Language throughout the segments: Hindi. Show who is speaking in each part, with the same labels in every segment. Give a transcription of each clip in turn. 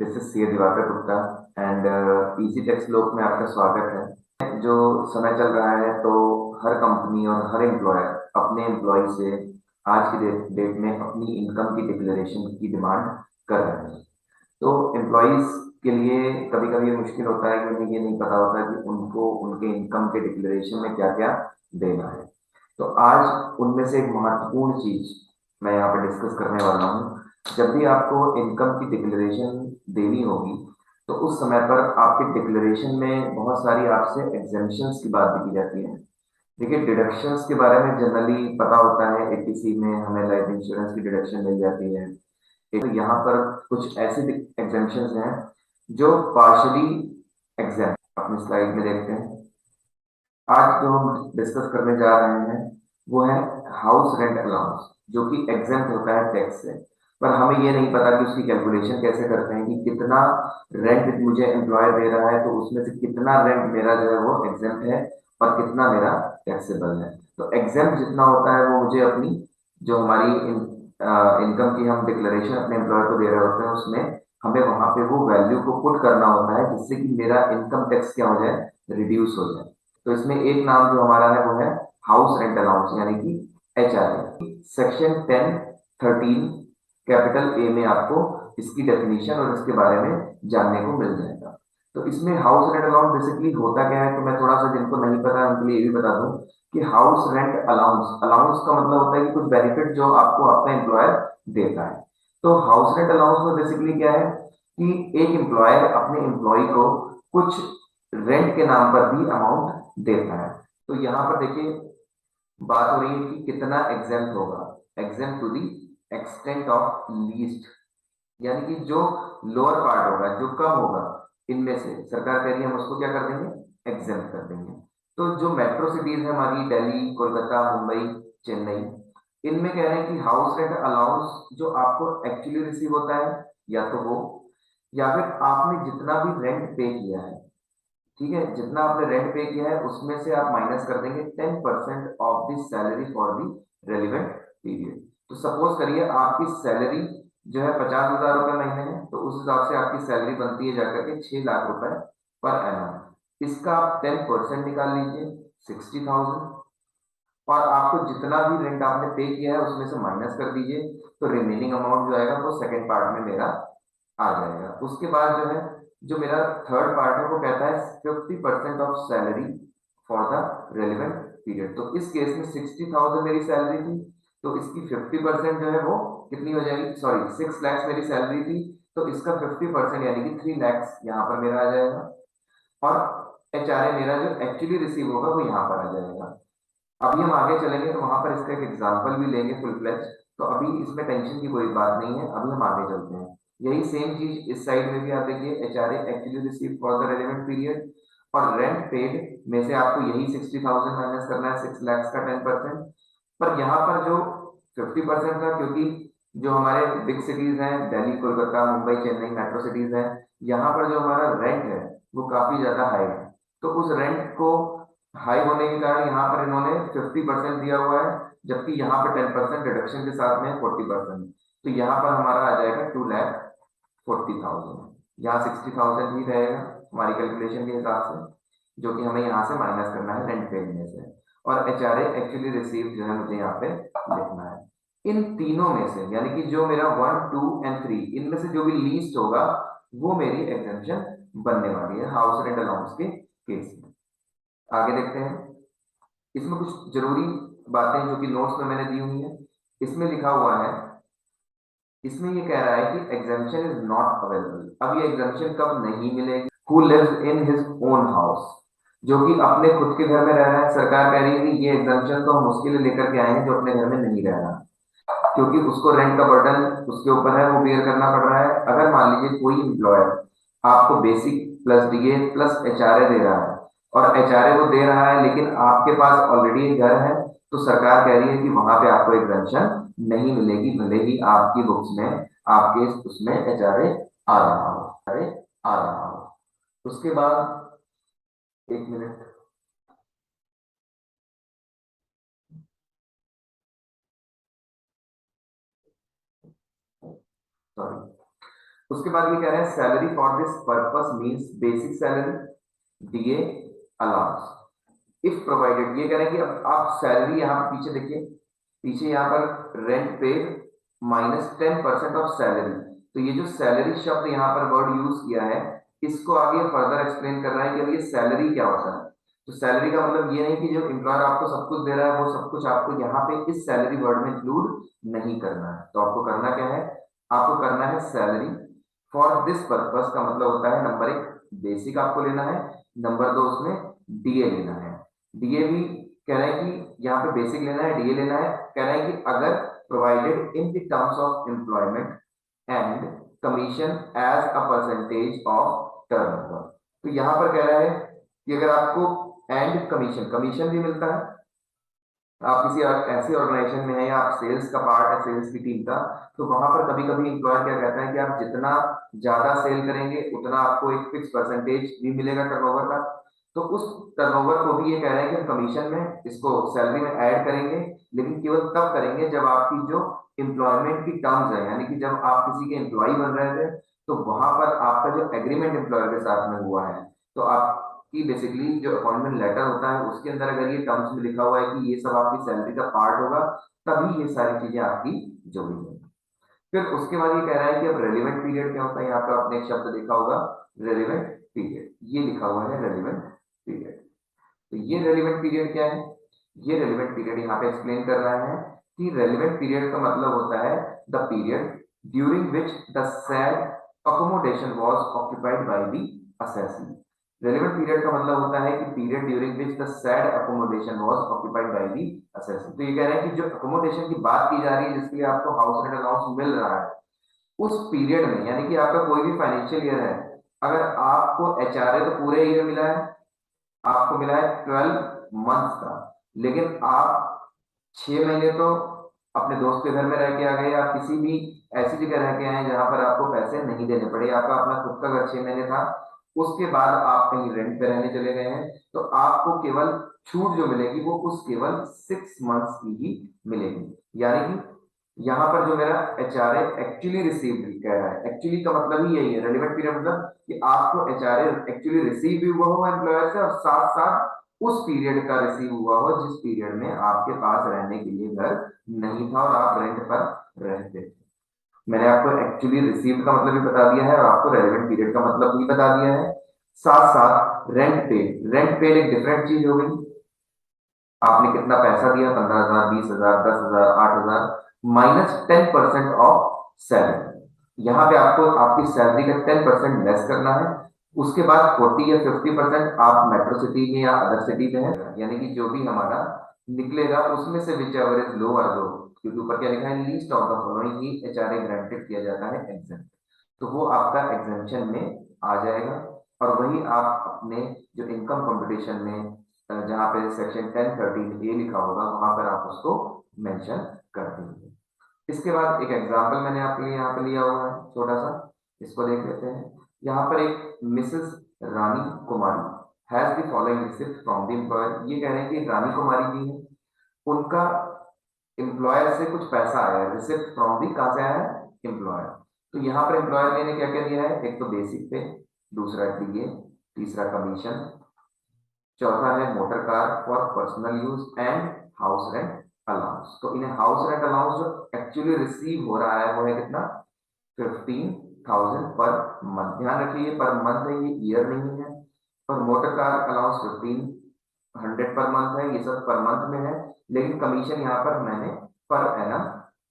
Speaker 1: This is C Diwakar Gupta and easy tax लोक में आपका स्वागत है। जो समय चल रहा है तो हर कंपनी और हर एम्प्लॉयर अपने एम्प्लॉय से आज की डेट में अपनी इनकम की डिक्लेरेशन की डिमांड कर रहे हैं। तो एम्प्लॉयज के लिए कभी कभी ये मुश्किल होता है कि उन्हें ये नहीं पता होता कि उनको उनके इनकम के डिक्लेरेशन में क्या क्या देना है। तो आज उनमें से एक महत्वपूर्ण चीज मैं यहाँ पर डिस्कस करने वाला हूँ। जब भी आपको इनकम की डिक्लेरेशन देनी होगी तो उस समय पर आपके डिक्लेरेशन में बहुत सारी आपसे एग्जेम्पशंस की बात भी की जाती है। देखिए, डिडक्शंस के बारे में जनरली पता होता है, एपीसी में हमें लाइफ इंश्योरेंस की डिडक्शन मिल जाती है। तो यहाँ पर कुछ ऐसी एग्जेम्पशंस हैं जो पार्शली एग्जेम्प्ट, अपनी स्लाइड में देखते हैं। आज जो हम डिस्कस करने जा रहे हैं वो है हाउस रेंट अलाउंस, जो कि एग्जेम्प्ट होता है टैक्स से। पर हमें ये नहीं पता कि उसकी कैलकुलेशन कैसे करते हैं कि कितना रेंट मुझे एम्प्लॉयर दे रहा है तो उसमें से कितना रेंट मेरा जो है वो एग्जेम्प्ट है और कितना मेरा टैक्सेबल है। तो एग्जेम्प्ट जितना होता है वो मुझे अपनी जो हमारी इनकम की हम डिक्लेरेशन अपने एम्प्लॉयर को दे रहे होते हैं उसमें हमें वहां पे वो वैल्यू को पुट करना होता है जिससे कि मेरा इनकम टैक्स क्या हो जाए, रिड्यूस हो जाए। तो इसमें एक नाम जो हमारा है वो है हाउस रेंट अलाउंस यानी कि HRA। सेक्शन 10(13) कैपिटल ए में आपको इसकी डेफिनेशन और इसके बारे में जानने को मिल जाएगा। तो इसमें हाउस रेंट अलाउंस बेसिकली होता क्या है, तो मैं थोड़ा सा जिनको नहीं पता उनके लिए ये भी बता दूं कि हाउस रेंट अलाउंस, अलाउंस का मतलब होता है कि कुछ बेनिफिट जो आपको आपका एम्प्लॉयर देता है। तो हाउस रेंट अलाउंस में बेसिकली क्या है कि एक एम्प्लॉयर अपने एम्प्लॉय को कुछ रेंट के नाम पर भी अमाउंट देता है। तो यहाँ पर देखिए बात हो रही है कि कितना एग्जेम्प्ट होगा। Exempt to the extent of least, यानी कि जो लोअर पार्ट होगा, जो कम होगा, इनमें से सरकार कह रही है हम उसको क्या कर देंगे, एग्जेम्प्ट कर देंगे। तो जो मेट्रो सिटीज है हमारी, दिल्ली, कोलकाता, मुंबई, चेन्नई, इनमें कह रहे हैं कि हाउस रेंट अलाउंस जो आपको एक्चुअली रिसीव होता है या तो वो, या फिर आपने जितना भी रेंट पे किया है, ठीक है, जितना आपने रेंट पे किया है उसमें से आप माइनस कर देंगे 10% of the salary for the relevant period. तो सपोज करिए आपकी सैलरी जो है 50,000 रुपये महीने है, तो उस हिसाब से आपकी सैलरी बनती है जाकर के 6 लाख रुपए पर एनम। इसका आप 10% निकाल लीजिए, 60,000, और आपको जितना भी रेंट आपने पे किया है उसमें से माइनस कर दीजिए। तो रिमेनिंग अमाउंट जो आएगा वो सेकेंड पार्ट में मेरा आ जाएगा। उसके बाद जो है, जो मेरा थर्ड पार्ट है वो कहता है 50% of salary for the relevant period. तो इस केस में 60,000 मेरी सैलरी थी, तो इसकी 50% जो है वो कितनी हो जाएगी, सॉरी 6 लाख मेरी सैलरी थी, तो इसका 50% यानी कि 3 लाख यहाँ पर मेरा आ जाएगा। और HRA मेरा जो एक्चुअली रिसीव होगा वो यहाँ पर आ जाएगा। अभी हम आगे चलेंगे तो वहां पर इसका एक एग्जाम्पल भी लेंगे फुल फ्लेज। तो अभी इसमें टेंशन की कोई बात नहीं है, अभी हम आगे चलते हैं। यही सेम चीज इस साइड में भी आप देखिए, HRA actually receive for the relevant period, और रेंट पेड में से आपको यही 60,000 माइनस करना है, 6 लाख का 10%। पर यहाँ पर जो 50% था, क्योंकि जो हमारे बिग सिटीज हैं दिल्ली, कोलकाता, मुंबई, चेन्नई मेट्रो सिटीज हैं, यहाँ पर जो हमारा रेंट है वो काफी ज्यादा हाई है। तो उस रेंट को हाई होने के कारण यहाँ पर इन्होंने 50% दिया हुआ है, जबकि यहाँ पर 10% डिडक्शन के साथ में 40%। तो यहाँ पर हमारा आ जाएगा 2,40,000। यहाँ 60,000 ही रहेगा हमारी कैलकुलेशन के हिसाब से, जो कि हमें यहाँ से माइनस करना है रेंट पे में से। और HRA एक्चुअली रिसीव जो है मुझे यहाँ पे लिखना है। इन तीनों में से यानी कि जो मेरा 1, 2 एंड 3, इनमें से जो भी लीस्ट होगा वो मेरी एग्जेम्पशन बनने वाली है हाउस रेंट अलाउंस के केस में। आगे देखते हैं। इसमें कुछ जरूरी बातें जो कि नोट्स में मैंने दी हुई है, इसमें लिखा हुआ है, इसमें ये कह रहा है कि एग्जामिशन इज नॉट अवेलेबल। अब ये एग्जामिशन कब नहीं मिलेगी, who lives in his own house, जो कि अपने खुद के घर में रह रहा है। सरकार कह रही है कि ये एग्जामिशन तो हम उसके लिए लेकर के आए हैं जो अपने घर में नहीं रह रहा, क्योंकि उसको रेंट का बर्डन उसके ऊपर है, वो बेयर करना पड़ रहा है। अगर मान लीजिए कोई एम्प्लॉयर आपको basic plus DA plus HRA दे रहा है, और HRA वो दे रहा है लेकिन आपके पास ऑलरेडी एक घर है, तो सरकार कह रही है कि वहां पे आपको एग्जेम्पशन नहीं मिलेगी, भले ही आपकी बुक्स में आपके उसमें HRA आ रहा हो, अरे आ रहा हो। उसके बाद एक मिनट, सॉरी। उसके बाद ये कह रहे हैं salary for this purpose means basic salary DA allowance if provided. ये कह रहे हैं कि अब आप सैलरी यहाँ पीछे देखिए, पीछे यहाँ पर रेंट पेड -10% ऑफ सैलरी। तो ये जो सैलरी शब्द यहाँ पर वर्ड यूज किया है, इसको आगे फर्दर एक्सप्लेन कर रहा है कि अब ये सैलरी क्या होता है। तो सैलरी का मतलब ये नहीं कि जो एम्प्लॉयर आपको सब कुछ दे रहा है वो सब कुछ आपको यहाँ पे इस सैलरी वर्ड में इंक्लूड नहीं करना है। तो आपको करना क्या है, आपको करना है सैलरी फॉर दिस पर्पस का मतलब होता है नंबर एक बेसिक आपको लेना है, नंबर दो उसमें डीए लेना है। डीए भी कह रहे हैं कि यहाँ पे बेसिक लेना है, डीए लेना है। कह रहे हैं कि अगर provided in the terms of employment and commission as a percentage of turnover. तो यहाँ पर कह रहा है कि अगर आपको एंड कमीशन, कमीशन भी मिलता है, आप किसी ऐसी ऑर्गेनाइजेशन में है या आप सेल्स का पार्ट है, सेल्स की टीम का, तो वहां पर कभी कभी एम्प्लॉयर क्या कहता है कि आप जितना ज्यादा सेल करेंगे उतना आपको एक फिक्स परसेंटेज भी मिलेगा टर्नओवर का। तो उस टर्नओवर को भी ये कह रहे हैं कि हम कमीशन में इसको सैलरी में ऐड करेंगे, लेकिन केवल तब करेंगे जब आपकी जो एम्प्लॉयमेंट की टर्म्स है, यानी कि जब आप किसी के एम्प्लॉय बन रहे थे तो वहां पर आपका जो एग्रीमेंट एम्प्लॉयर के साथ में हुआ है, तो आपकी बेसिकली जो अपॉइंटमेंट लेटर होता है उसके अंदर अगर ये टर्म्स में लिखा हुआ है कि ये सब आपकी सैलरी का पार्ट होगा, तभी ये सारी चीजें आपकी जुड़ी हैं। फिर उसके बाद ये कह रहा है कि अब रेलिवेंट पीरियड क्या होता है, यहाँ पर आपने एक शब्द देखा होगा रेलिवेंट पीरियड, ये लिखा हुआ है रेलिवेंट पीरियड। तो ये रेलिवेंट पीरियड क्या है, ये रेलिवेंट पीरियड यहाँ पे एक्सप्लेन कर रहा है कि रेलिवेंट पीरियड का मतलब होता है the period during which the sad accommodation was occupied by the assessee. Relevant period का मतलब होता है कि period during which the sad accommodation was occupied by the assessee. तो ये कह रहे हैं कि जो अकोमोडेशन की बात की जा रही है जिसके लिए आपको हाउस रेंट अलाउंस मिल रहा है, उस पीरियड में, यानी कि आपका कोई भी फाइनेंशियल ईयर है, अगर आपको एचआरए तो पूरे ईयर मिला है, आपको मिला है 12 मंथ्स का, लेकिन आप 6 महीने तो अपने दोस्त के घर में रह के आ गए या किसी भी ऐसी जगह रह के आए जहां पर आपको पैसे नहीं देने पड़े, आपका अपना खुद का घर 6 महीने था, उसके बाद आप कहीं रेंट पे रहने चले गए हैं, तो आपको केवल छूट जो मिलेगी वो उस केवल 6 मंथ्स की ही मिलेगी। यानी कि यहाँ पर जो मेरा एचआरए एक्चुअली रिसीव्ड कह रहा है, एक्चुअली का मतलब ही यही है, रेलिवेंट पीरियड मतलब कि आपको एचआरए एक्चुअली रिसीव भी हुआ हो एम्प्लॉयर से और साथ साथ उस पीरियड का रिसीव हुआ हो जिस पीरियड में आपके पास रहने के लिए घर नहीं था और आप रेंट पर रहते थे। मैंने आपको एक्चुअली रिसीव का मतलब भी बता दिया है और आपको रेलिवेंट पीरियड का मतलब भी बता दिया है। साथ साथ रेंट पेड, रेंट पेड एक डिफरेंट चीज हो गई। आपने कितना पैसा दिया, 15,000, 20,000, 10,000, 8,000, -10% ऑफ सैलरी। यहाँ पे आपको आपकी सैलरी का 10% लेस करना है। उसके बाद 40 या 50% आप मेट्रो सिटी में या अदर सिटी में है, यानी कि जो भी हमारा निकलेगा उसमें से विच एवर इज लोअर, जो क्योंकि ऊपर क्या लिखा है least of the following he HRA granted किया जाता है एग्जेम्प्ट, तो वो आपका एग्जेम्पशन में आ जाएगा। और वही आप अपने जो इनकम कंपटीशन में जहाँ पे सेक्शन 1013 ए लिखा होगा वहां पर आप उसको मेंशन कर देंगे। इसके बाद एक एग्जांपल मैंने आपके लिए यहाँ पे लिया हुआ है छोटा सा, इसको देख लेते हैं। यहाँ पर एक Mrs Rani Kumari has the following receipt from the employer. ये कह रहे हैं कि रानी कुमारी जी है, उनका एम्प्लॉयर से कुछ पैसा आया है, रिसिप्ट फ्रॉम दी कहाँ से आया है एम्प्लॉयर। तो यहाँ पर एम्प्लॉयर ने क्या क्या दिया है, एक तो बेसिक पे, दूसरा डीए, तीसरा कमीशन, चौथा है motor car for personal use and house rent allowance. तो इन्हें हाउस रेंट अलाउंस जो एक्चुअली रिसीव हो रहा है वो है कितना, 15,000 पर मंथ। ध्यान रखिए पर मंथ है, ये ईयर नहीं है। और motor car allowance 1500 per month है, ये सब पर मंथ में है, लेकिन कमीशन यहाँ पर मैंने पर एनम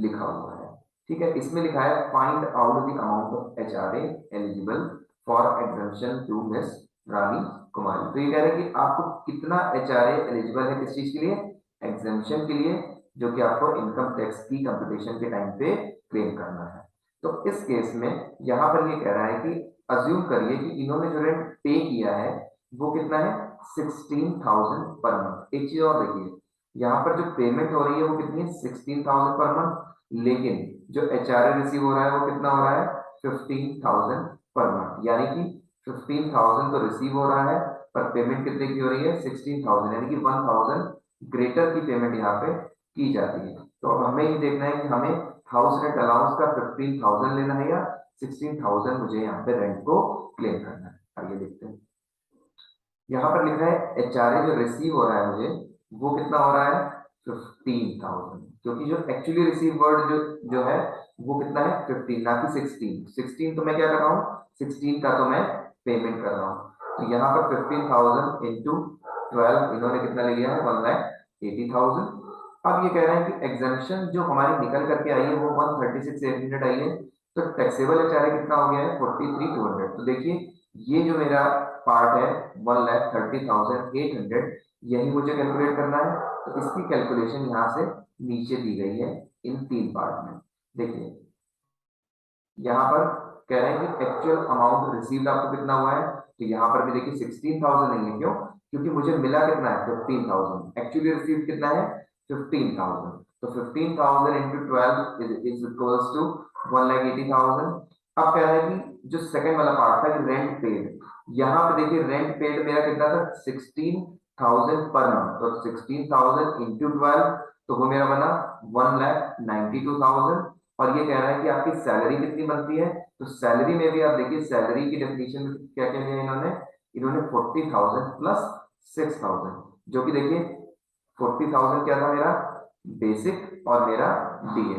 Speaker 1: लिखा हुआ है। ठीक है, इसमें लिखा है find out the amount of HRA eligible for exemption to miss Rani Kumari. तो ये कह रहे हैं कि आपको कितना एचआरए एलिजिबल है किस चीज के लिए, एग्जम्पशन के लिए, जो कि आपको इनकम टैक्स की कंप्यूटेशन के टाइम पे क्लेम करना है। तो इस केस में यहाँ पर ये कह रहा है कि अज्यूम करिए कि इन्होंने जो रेंट पे किया है वो कितना है, 16,000 पर मंथ। एक चीज और देखिए, यहाँ पर जो पेमेंट हो रही है वो कितनी है, 16,000 पर मंथ, लेकिन जो एचआरए रिसीव हो रहा है वो कितना हो रहा है, 15,000 पर मंथ। यानी कि 15,000 तो रिसीव हो रहा है पर पेमेंट कितने की हो रही है, 16,000, यानी कि 1,000 ग्रेटर की पेमेंट यहाँ पे की जाती है। तो अब हमें ये देखना है कि हमें हाउस रेंट अलाउंस का 15,000 लेना है या 16,000 मुझे यहाँ पे रेंट को क्लेम करना है। आइए देखते हैं, यहाँ पर लिखा है HRA जो रिसीव हो रहा है मुझे, वो कितना हो रहा है 15,000, क्योंकि जो एक्चुअली रिसीव वर्ड जो है वो कितना है 15, ना कि 16। तो मैं क्या कर रहा हूँ, 16 का तो मैं पेमेंट कर रहा हूँ। तो यहाँ पर 15,000 इंटू 12 इन्होंने कितना ले लिया है 1,80,000। अब ये कह रहे हैं कि एग्जेम्पशन जो हमारी निकल करके आई है वो 136,800 आई है, तो टैक्सेबल HRA कितना हो गया है 43,200। तो देखिए ये जो मेरा पार्ट है 1,30,800, यही मुझे कैलकुलेट करना है। तो इसकी कैलकुलेशन यहाँ से नीचे दी गई है इन 3 पार्ट में। देखिए यहाँ पर कह रहे हैं कि एक्चुअल अमाउंट रिसीव्ड आपको कितना हुआ है, तो यहाँ पर भी देखिए 16,000 नहीं है, क्यों, क्योंकि मुझे मिला कितना है 15,000, एक्चुअली रिसीव्ड कितना है 15,000। तो 15,000 इंटू 12 इज इक्वल्स टू 1,80,000। अब कह रहा है कि जो सेकंड वाला पार्ट था कि रेंट पेड, यहाँ पे देखिए रेंट पेड मेरा कितना था 16,000 पर मंथ, तो 16,000 इंटू 12 तो वो मेरा बना 1,92,000। और ये कह रहा है कि आपकी सैलरी कितनी बनती है, तो सैलरी में भी आप देखिए सैलरी की डेफिनेशन में क्या क्या है इन्होंने 40,000 प्लस 6,000, जो कि देखिए 40,000 क्या था मेरा बेसिक और मेरा डीए।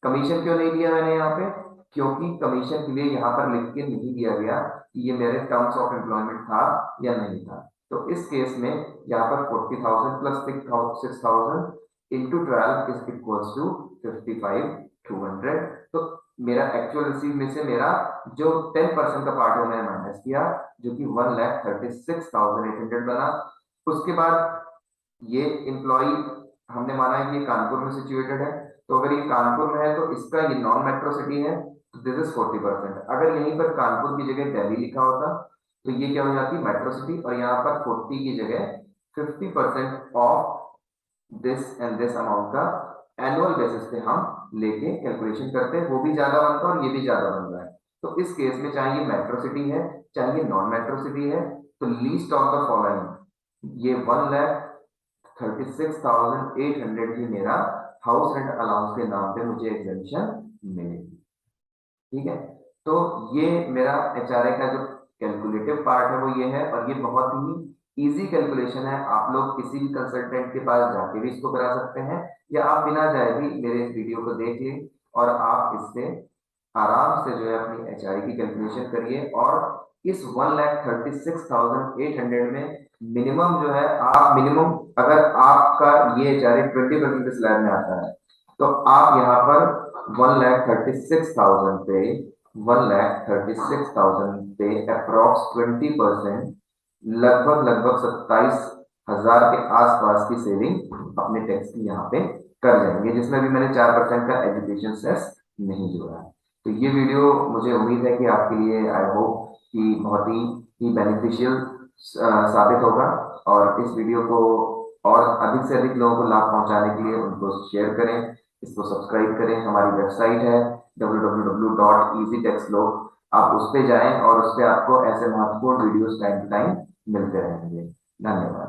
Speaker 1: कमीशन क्यों नहीं दिया मैंने यहाँ पे, क्योंकि कमीशन के लिए यहाँ पर लिख के नहीं दिया गया कि ये मेरे टर्म्स ऑफ एम्प्लॉयमेंट था या नहीं था। तो इस केस में यहाँ पर 40,000 plus 6,000 into 12 is equals to 55,200। तो मेरा एक्चुअल रिसीव में से मेरा जो 10% का पार्ट है मैंने माइनस किया, जो कि 1,36,800 बना। उसके बाद ये एम्प्लॉय हमने माना है कि ये कानपुर में सिचुएटेड है, तो अगर ये कानपुर में है तो इसका ये नॉन मेट्रो सिटी है, दिस इज 40%। अगर यहीं पर कानपुर की जगह दिल्ली लिखा होता तो ये क्या हो जाती मेट्रो सिटी, और यहाँ पर 40 की जगह 50% of this and this amount का एनुअल बेसिस पे हम लेके कैलकुलेशन करते हैं, वो भी ज्यादा बनता है और ये भी ज्यादा बन रहा है। तो इस केस में चाहे ये मेट्रो सिटी है चाहे ये नॉन मेट्रो सिटी है, तो लीस्ट ऑफ द फॉलोइंग ये 1,36,800 ही मेरा हाउस रेंट अलाउंस के नाम पे मुझे एग्जेम्पशन मिलेगी। ठीक है, तो ये मेरा HRA का जो कैलकुलेटिव पार्ट है वो ये है, और ये बहुत ही इजी कैलकुलेशन है। आप लोग किसी भी कंसल्टेंट के पास जाके भी इसको करा सकते हैं, या आप बिना जाए भी मेरे इस वीडियो को देख लें और आप इससे आराम से जो है अपनी HRA की कैलकुलेशन करिए। और इस 1,36,800 में मिनिमम जो है आप मिनिमम, अगर आपका ये HRA 20% स्लैब में आता है तो आप यहाँ पर 1,36,000 पे 1,36,000 पे अप्रॉक्स 20% लगभग 27,000 के आसपास की सेविंग अपने टैक्स की यहाँ पे कर जाएंगे, जिसमें भी मैंने 4% का एजुकेशन सेस नहीं जोड़ा है। तो ये वीडियो मुझे उम्मीद है कि आपके लिए आई होप कि बहुत ही बेनिफिशियल साबित होगा, और इस वीडियो को और अधिक से अधिक लोगों को लाभ पहुंचाने के लिए उनको शेयर करें, इसको सब्सक्राइब करें। हमारी वेबसाइट है www.easytaxlog, आप उस पे जाएं और उस पे आपको ऐसे महत्वपूर्ण वीडियोस टाइम टू टाइम मिलते रहेंगे। धन्यवाद।